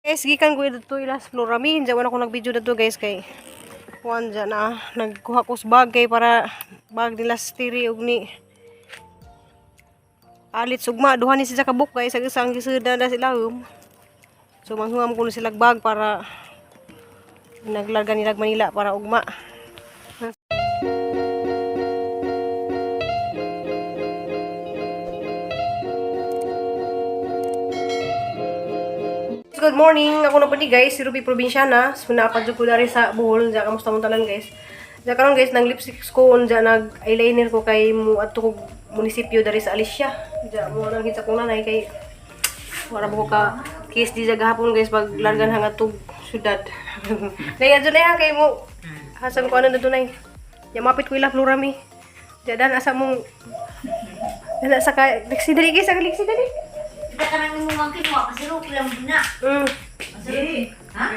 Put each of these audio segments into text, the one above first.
Guys, gikan ko dito ilas floramin. Jawan ako nag-video dito guys kay kuan dyan na nagkuha ko sa bag kay para bag nila stiri og ni alit sugma duha ni siya kabuk guys sa isang giseda na sila so manghuam ko na sila bag para naglarga nila Manila para ugma. Good morning, ako na po ni guys, si Ruby Provinciana. So napadyo ko dari sa Bohol, diya kamusta mo talang guys. Diya karon guys, nang lipstick ko, diya nag eyeliner ko kay mo adto ko munisipyo dari sa Alicia. Diya mo nang hitsa ko nanay kay wala mo ko ka kiss di diya gahapon guys pag largan hang atog syudad. Nay adto na kay mo hasan ko ano na dunay. Ya mapit ko ila Florami. Diya dan asa mong dala sa ka liksi dali guys, sa liksi dali. Kita kanang imong mangkin mo kasi ro kilang bina. Kasi ha?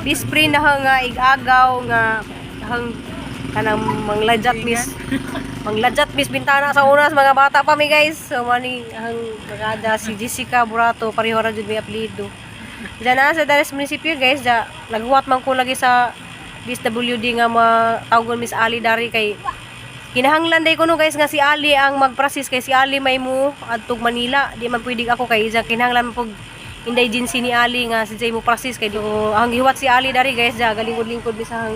This spring na nga igagaw nga hang kanang manglajat mis bintana sa unas mga bata pa mi guys. So mani hang nagada si Jessica Burato pareho ra jud may apelyido. Diyan na sa Dares Municipio guys, ja lagwat man ko lagi sa DSWD nga matawgon Miss Ali dari kay kinahanglan day ko no guys nga si Ali ang magprocess kay si Ali may mo adtog Manila. Di man pwede ako kay ja kinahanglan pug indigency ni Ali nga si Jay mo process kay ang giwat si Ali dari guys ja galingkod-lingkod sa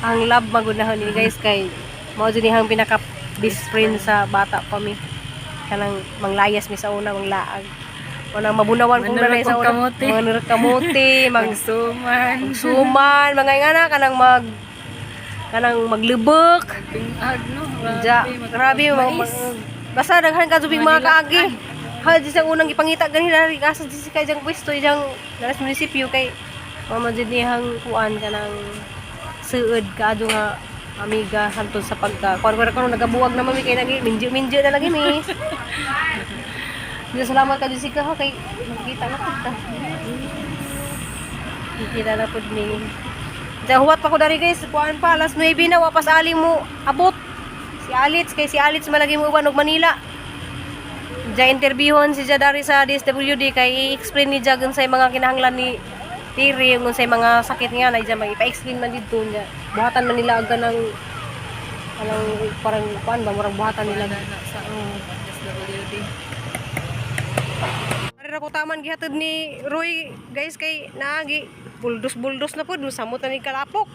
ang love magunahon ni guys kay mao jud ni hang pinaka best friend sa bata pa mi. Kanang manglayas mi sa una manglaag. Manang mabunawan kung nanay sa una. Mga kamote, magsuman, mga ingana kanang maglubok. Ja, grabe basta daghan ka subing mga kaagi. Ha di sa unang ipangita ganina ri asa di kay jang pwesto jang Dares Munisipyo kay mama jud nihang kuan kanang suod kaadto nga amiga hantod sa pagka kuan nagabuwag na mami kay nagi minjo na lagi mi. Diya salamat ka Jessica ha kay makita na kita. Kita na pud ni. Huwat pa ko dari guys, kuan pa alas 9 na wapas ali mo abot. Si Alitz kay si Alitz malagi mo uban og Manila. Ja interviewon si ja dari sa DSWD kay i-explain ni ja unsay mga kinahanglan ni Tiri, unsay mga sakit nga na ja maipa-explain man didto nya. Buhatan man nila og kanang parang kuan ba murag buhatan nila sa DSWD. Ari ko taman gihatod ni Roy guys kay naagi buldos na po, samot na ni kalapok.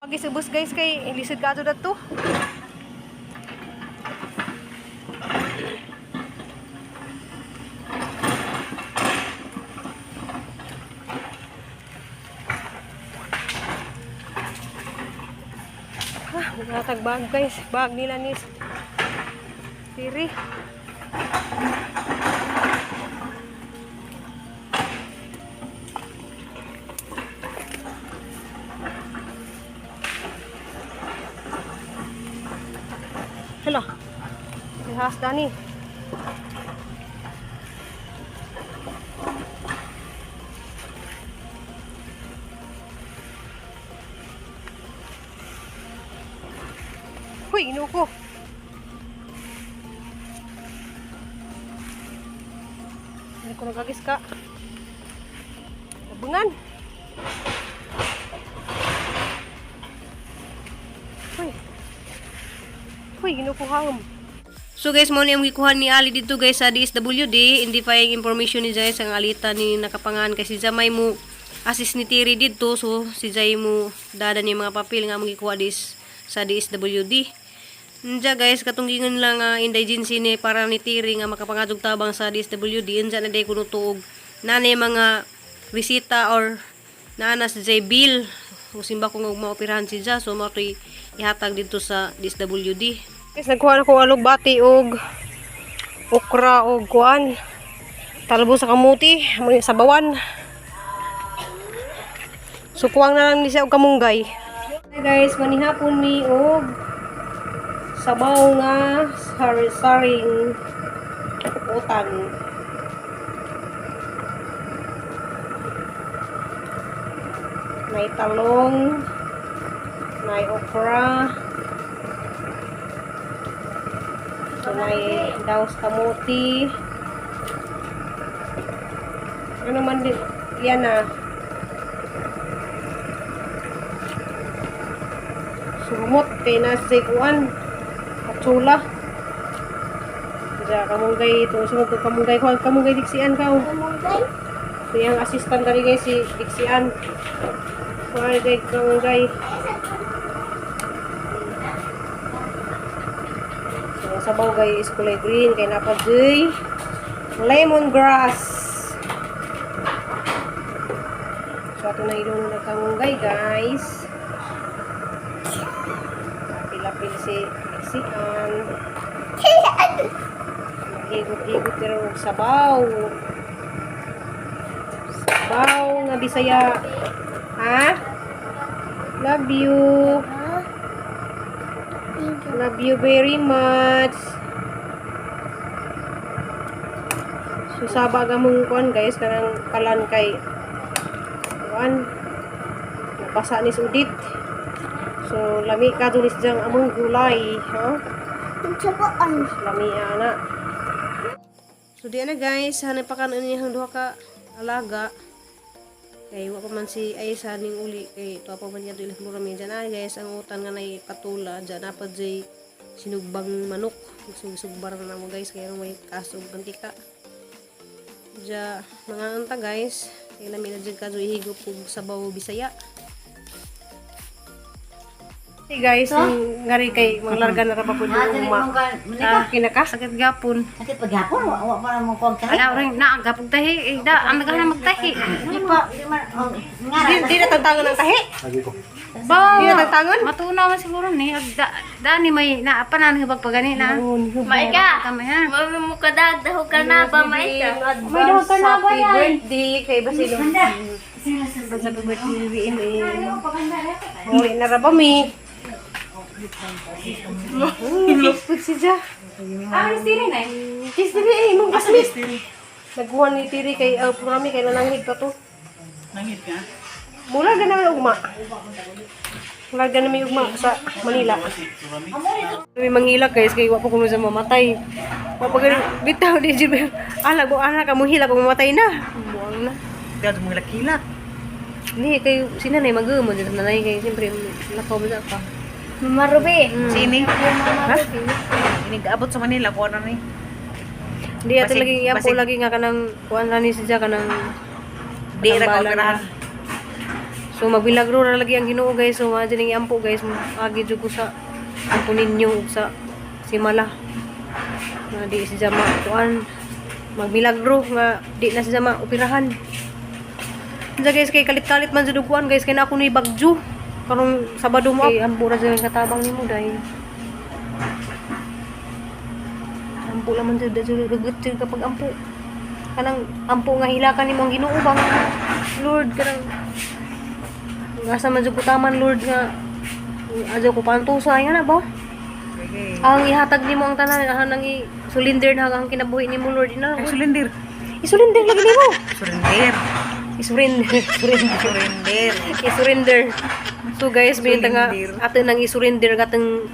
Pagisubos guys kay lisod ka ito dato. Natag bag guys, bag nila ni Tiri. Hello. Ihas Dani. Huy, inuko. Hindi ko nagagis ka. Abungan. Huy. Huy, inuko hangam. So guys, mo ni ang gikuhan ni Ali dito guys sa DSWD, identifying information ni Jay sa alita ni nakapangan kasi Jamay mo assist ni Tiri dito. So si Jay mo dada ni mga papel nga magikuha dis sa DSWD. Nja guys, katunggingan lang indigency ni para ni Tiri nga makapangadug tabang sa DSWD. Nja na day kuno tuog nanay mga bisita or naana si Jay Bill. O simba kung maoperahan si Jay. So matoy ihatag dito sa DSWD. Guys, nagkuha na ko alugbati og okra og kuan. Talbo sa kamuti, sa bawan. So kuwang na lang ni siya og kamunggay. Hey guys, manihapon mi og sabaw nga saring utan. may talong, may okra, so may daos kamuti. Ano man din, yan na. Sumot, kay nasa kuan, katsula. Diya, kamunggay, ito, sunod ko kamunggay diksian ka. Kamunggay? So, yung assistant tali guys, si diksian. So, ay, kamunggay. So, sabaw guys, kulay green, kay napaday lemongrass. So, ito na ilong nagkamunggay, guys. Lapil-lapil si Mexican. Higot-higot pero sabaw. Sabaw nga Bisaya. Ha? Love you. Love you very much. So, sabag among kuan guys, kanang kalan kay napasa ni sudit. So lami ka tulis jang among gulay, ha? Magsabaan. Lami ana. So di na guys, hanay pa kan ini hang duha ka alaga. Kay wa pa man si Aisa ning uli kay tuwa pa man niya dili mura mi dyan guys, ang utan nga nay patula dyan na pa jay sinugbang manok. Sugbar na mo guys kay may kasog mantika. Dya mga anta guys. Kaya namin na dyan kaso ihigop kong sabaw Bisaya. Hey guys, yung ngari kay manglarga na rapapod yung kinaka. Sakit gapon. Sakit paghapon, wa pa mo kog tahi. Ala, rin na, gapong tahi. Ang nagana magtahi. Di pa, Di na tagtangon ng tahi. Di na tagtangon? Matunaw man siguro ni. Dani may naapanan nga pagpagani na. Maika. Kami ha. Mo kadagdaho ka na ba, Maika? May daw ka na ba yan? Happy birthday kay Basilo. Happy birthday ni Muli na ra ba mi? Lupot si Ja. Ang stiri na. Kis dili eh, mong kasmis. Nagkuhan ni Tiri kay Purami kay nananghid pa to. Nangit ka? Mula naman ugma. Mula naman ugma sa Manila. May manghilak guys kay wa pa kuno sa mamatay. Wa pa bitaw di jud. Ala go ana ka mohila kung mamatay na. Buang na. Kaya mga lakilak. Hindi kay sinanay magumon dito nanay kay siyempre lakaw ba ka. Mama Ruby. Sini? Ha? Inigabot sa Manila, kuha na ni. Hindi ato Basig- lagi yampo basig- lagi nga kanang kuan ra ni siya kanang Di ra ka tambalan operahan. na. So magbilagro ra lagi ang Ginoo guys. So adyo ning ampo guys, agi jud ko sa ampo ninyo ug sa simala. Na di siya kuan magbilagro nga di na siya maoperahan. Diya guys kay kalit-kalit man jud kuan guys kay na ako ni bagyo. Karong Sabado mo kay ampo ra jud ang katabang nimo dai. Ampo lang man jud rugut jud kapag ampo. Kanang ampo nga hilakan nimo ang Ginoo bang Lord kanang ngasa man jud ko taman Lord nga adyo ko pantusa nga na ba? Okay. Ang ihatag nimo ang tanan nang i-sulinder na ang kinabuhi nimo Lord ina. Ay, sulindir. I-surrender lagi nimo. Surrender. I-surrender. Surrender. I-surrender. So guys, binita nga ato nang i-surrender katong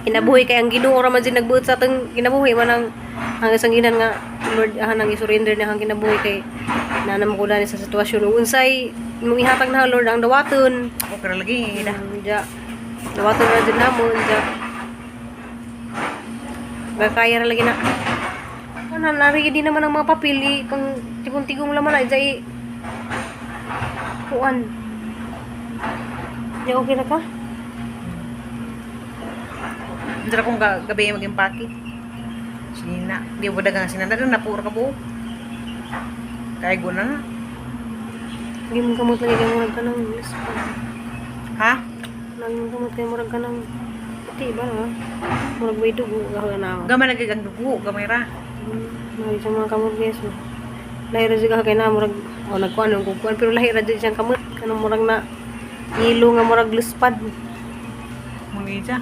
kinabuhi kay ang Ginoo ra man jud nagbuot sa atong kinabuhi man ang sanginan nga Lord nang i-surrender na ang kinabuhi kay nanam ko dani sa sitwasyon ug unsay imong ihatag na Lord ang dawaton. Ako kaya lagi. Diya. Dawaton ra jud namon diya. Kaya ra lagi na. Ano nari di naman ang mga papili kung tigong-tigong laman na diya kuan. Ya okay na ka? Hindi akong gabi maging paki. Sinina. Di mo dagang sinanda na napura ka buo. Kaya guna na. Hindi mo kamot lagi kay murag ka ng Ha? Lagi mo kamot kay murag ka ng pati ba ha? Murag may dugo ka na. Gamay lagi ang dugo. Gamay ra. Mari sa mga kamot guys. Lahir ra jud kay na murag nagkuan ng kukuan pero lahir ra jud siyang kamot kanang murag na ilo nga murag luspad. Mga ija.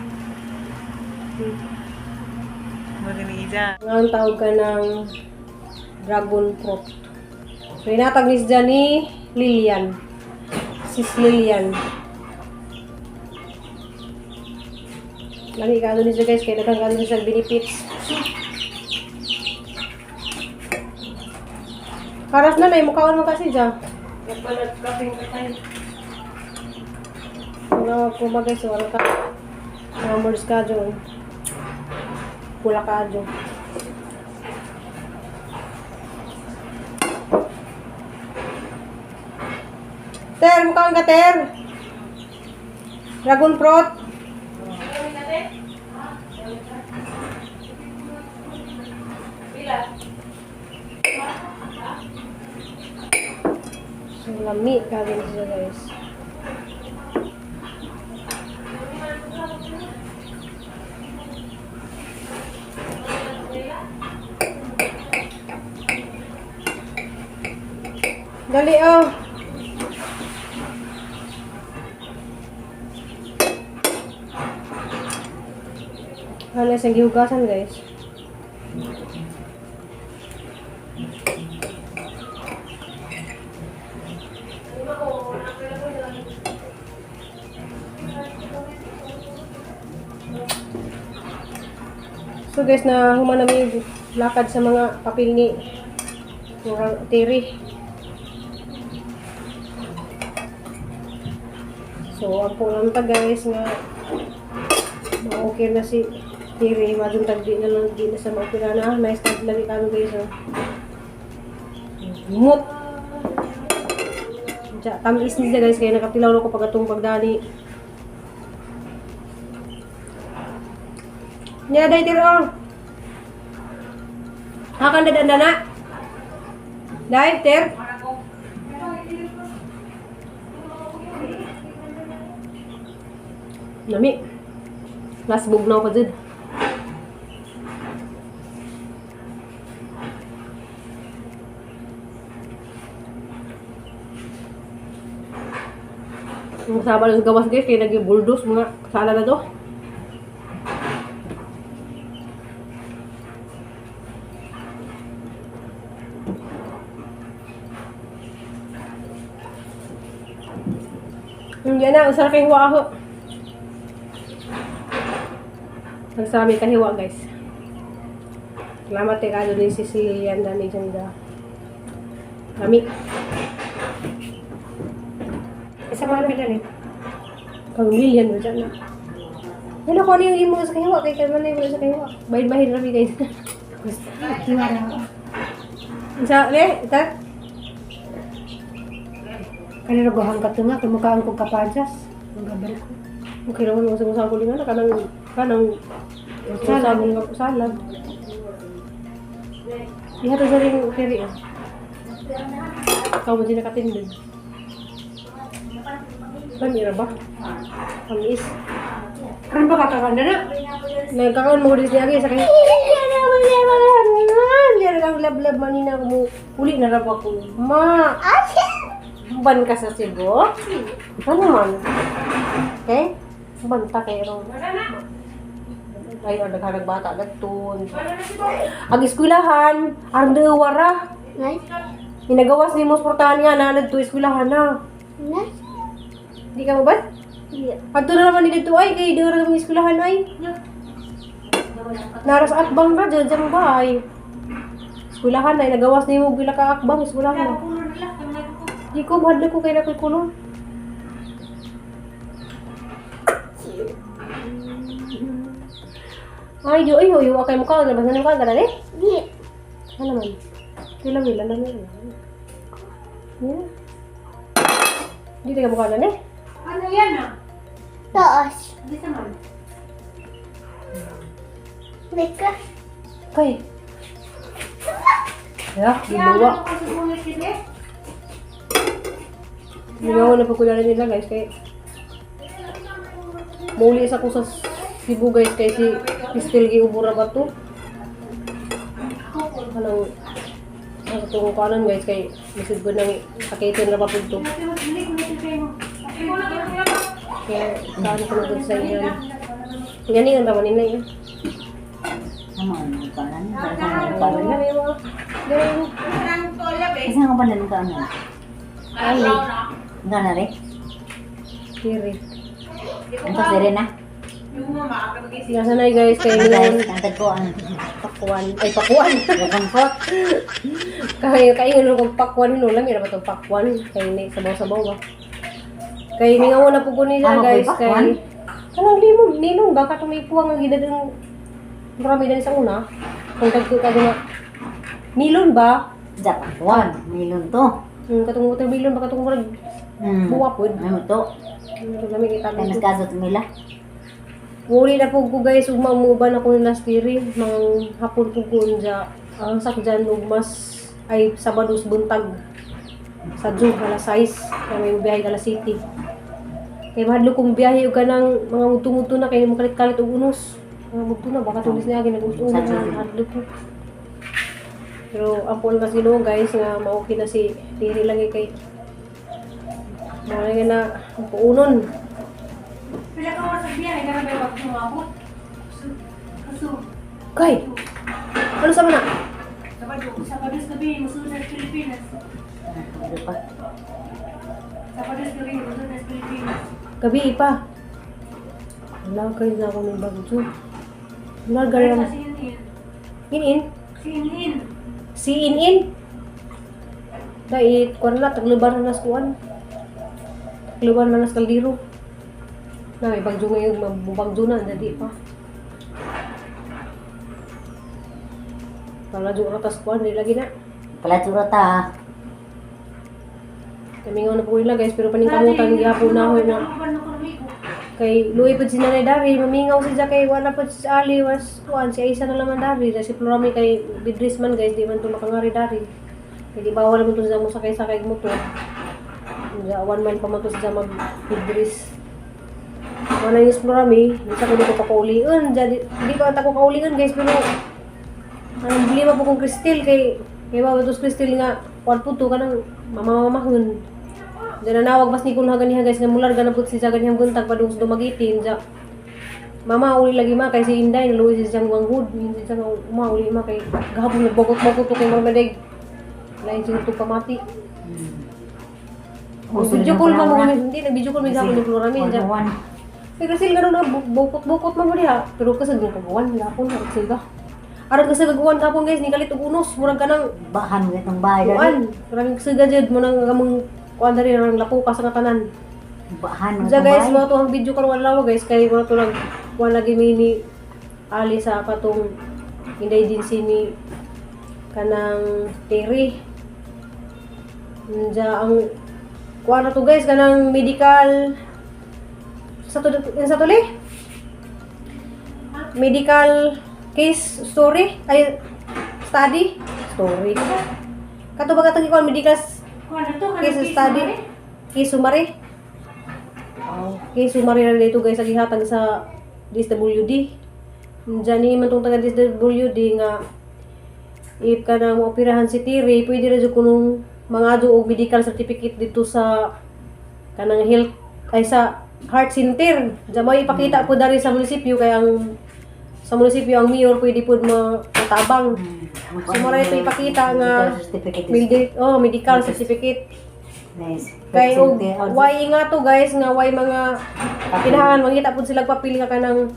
Mga ija. Ang tawag ka ng dragon fruit. So, inatag ni siya ni Lilian. Sis Lilian. Lagi ka niya guys, kaya dagang niya sa benefits. Karas na na, mukhaon mo kasi dyan. Nagpalat kaping katay. Wala ko magay sa wala ka. Namors ka dyan. Pula ka dyan. Ter, mukhaon ka ter. Dragon fruit. So, lami kagin siya guys. Dali oh. Ano isang gihugasan guys. So guys, na human namin lakad sa mga papel ni murang tiri. So ang po lang ta guys nga okay na si tiri, madung tagdi na lang di na sa mga pinana. May start lagi kami guys. Mut. Tamis nila guys, kaya nakatilaw na ko pagatong pagdali. Nya day tiro. Akan dadanda na. Dai ter. Nami. Last bugnaw pa jud. Ang sabar ng gawas guys, kaya nag-bulldoze mga sala na to. Hindi na, usar kay hiwa ako. Nagsami ka hiwa guys. Salamat kay kado ni Sicilian dami dyan da. Kami. Isa mga pila rin. Kang million mo dyan na. Yan ako ano yung imo sa kahiwa. Kaya kaya man yung sa kahiwa. Bahid-bahid rami guys. Hiwa na ako. Isa, le, ita. Kanina ko hangkat nga, kumukhaan ko kapadyas. Ang gabal ko. Okay naman mo sa ko lingan. Kanang salad. Salad. Ihat sa rin kiri. Ikaw mo din nakatindin. Panira ba? Pamis. Kan ba kakakanda na? Nagkakaon mo din siya sa kanya. Diyan lang lab-lab manina mo. Uli na rap ako. Ma! Ban ka sa Cebu? Ano man? Okay? Banta kayo. Ay, nagharag bata nagtun. Ang eskwelahan, ang dewara. Inagawas ni mo sportahan nga na nagtu eskwelahan na. Di ka mo ba? Ato na naman ni dito ay, kay dewara ng eskwelahan ay. Naras akbang na dyan dyan ba ay. Eskwelahan ay, nagawas ni mo bila ka akbang eskwelahan. Di ko, mahal ko kay nakoy kulong. Ay, yo, akay mo ka, nabas na naman ka na eh? Di. Ano naman? Kailan, alam mo yun. Di ka mukha na eh? Ano yan ah? Taas. Hindi naman. Mika. Kay. Ya, dibawa. Dibawa na pagkularan nila guys, kay muli sa ko sa Cebu guys, kay si Pistil giubura ba to? Anong sa tungo kanan guys, kay lisod ko nang sakitin na ba po ito. Kaya saan ko na sa inyo. Yan yung naman nila yun. Naman, paano? Ganun. Isa nga ba nalang ka ano? Ay, Nga na rin? Tiri. Ang kasiri na. Nasa na guys, kay Guys, yun. nantad ko ang Pakwan. Ay, pakwan. Dragon Fruit. Kaya yun kung pakwan no lang, yun ba itong pakwan? Kaya ni sabaw-sabaw ba? Kaya ni nga wala po ko niya Ano, guys, ko'y pakwan? kay... Anong limon? Nilong ba? Katong may puwang ang ginadang... Marami din sa una. Kung tagkita nga. Nilon ba? Japan. Milon to. Katong watermelon ba? Katong marag... Buwa po. Ano to? Kami kita Kaya nagkaso tumila. Wuri na po ko guys, umamuban ako ng last year, mga hapon po ko dyan, ang sakjan ug mas ay Sabados buntag sa June, alas 6, kami biyahe alas City. Kaya mahadlo kong biyahe o kanang mga muto-muto na, kaya makalit-kalit og unos. Mga muto na, baka tulis niya, ginag-unos na, mahadlo ko. Pero ang po kasi no guys, nga maukay na si Tiri lang kay mga na ang puunon. Pila ka oras ang biyahe, karang may wag sumabot. Kaso, Kay! Ano sa mana? Sabado gabi, musunod sa Pilipinas. Ano pa? Sabado gabi, musunod sa Pilipinas. Gabi pa. Wala kayo na ako ng bagyo. Wala gaya Kaya mo. sa Sinin. In-in? Sinin. Si in-in? Dahil, kuwan na, tagluban na nas kuwan. Tagluban na nas kaldiro. Na, may bagyo ngayon, mabagyo na, hindi pa. Pala dyo ratas kuwan, hindi lagi na. Pala tsura ta. Kami nga na po nila guys, pero paningkamutan, gihapon na ako na. Kay Louie pa si Nanay Dari, mamingaw siya kay wala pa si Ali, was kuan si Aisa na naman Dari, si Florami kay Bidris man guys, di man to makangari Dari. Kaya di bawal mo to sa mo sakay-sakay motor. Diya 1 mile pa man to sa mag Bidris. Wala yung Florami, di sa ko dito pakaulian, di pa ako kaulian guys, pero ang problema po kong Cristel kay bawa to Cristel nga kuan po to kanang mamamahon. Diyan na nawag mas ni kun haganiha guys nga mular ganapot si saganihang buntag padung sa dumagitin ja. Mama uli lagi ma kay si Inday na luwi si siyang wanghud, hindi siya nga uli ma kay gahapon nagbogot-bogot to kay marmadig. Lain siya to pamati. Video call mo hindi na video call mi gahapon ni Florami ja. Kay kasi garo na bukot-bukot mo diha pero kasi ng pagawan gahapon ra siga. Aron kasi gagawan gahapon guys ni kalit og unos murag kanang Bahan mo itong bahay dali. kuan. Maraming siga jud mo nang gamong kuan dali nang lako ka sa katanan. Bahan mo Diya itong guys, bahay. mga to ang video karon wala guys kay mga to lang wala lagi mini ali sa patong Inday agency ni kanang Terry. Diya ang kuan na to guys kanang medical sa to medical case story ay study kato ba katong ikaw medical case study case summary. Okay, sumari na dito guys, ang ihatag sa DSWD. Diyan ni man tong taga DSWD nga if ka na maoperahan si Tiri, pwede rin kunong mga og medical certificate dito sa kanang health ay sa heart center. Diyan may ipakita po dari sa munisipyo kaya ang sa munisipyo ang mayor pwede po matabang. Sumari ito ipakita nga medical certificate. Nice. Kay og why nga to guys nga why mga kinahanglan mangita pud sila papil nga kanang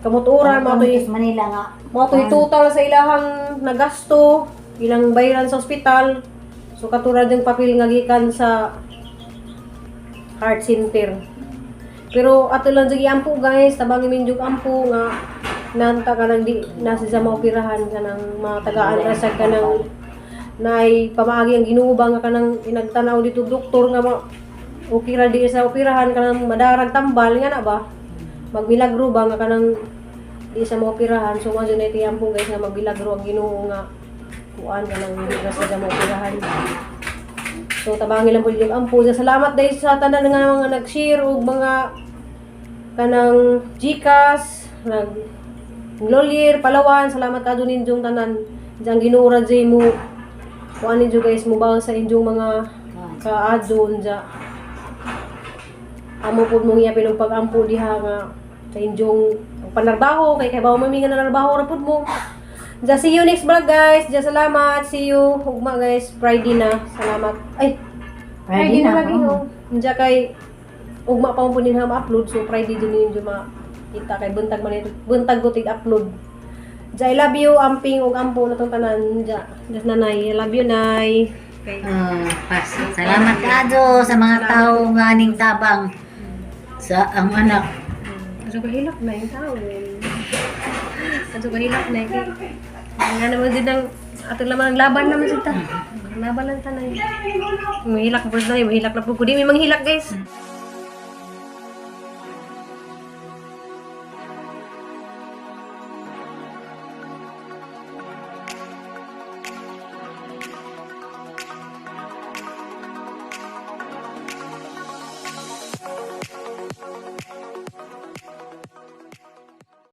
kamuturan mga toy Manila nga. mga toy total sa ilahang nagasto ilang bayaran sa ospital so katulad yung papel nga gikan sa heart center pero ato lang jud ampo guys tabang min jud ampo nga nanta kanang di na sa maoperahan kanang mga tagaan ra sa kanang nay pamaagi ang ginuba nga kanang inagtanaw dito doktor nga okay ra di sa operahan kanang madarag tambal nga na ba magmilagro ba nga kanang di sa maoperahan so mo na tiyampo guys nga magmilagro ang Ginoo nga kuan kanang hindi ra sa maoperahan so tabangin lang po yung ampo salamat dahil sa tanan nga mga nag-share og mga kanang Gcash nag Lolier Palawan salamat kadto ninyong tanan diyan Ginoo ra jay mo kuan ninyo guys mo ba sa inyong mga kaadon dya amo po mong iyapin ang pag-ampo diha nga sa inyong panarbaho kay bawo mami nga nanarbaho ra pud mo dya see you next vlog guys dya salamat see you ugma guys Friday na salamat ay Friday na lagi no dya kay ugma pa mo po ninyo ma-upload, so Friday din ninyo makita kay buntag ko tig-upload. Ja, I love you, amping, ug ampo na tong tanan. Ja, just nanay, I love you, nay. Okay. Salamat kado sa mga tao nga aning tabang sa ang anak. Aso kahilak na yung tao. Aso kahilak na yung nga naman din ang ato lamang laban naman sita. Laban lang tanay. Mahilak po na, mahilak na po. Kudi may manghilak guys.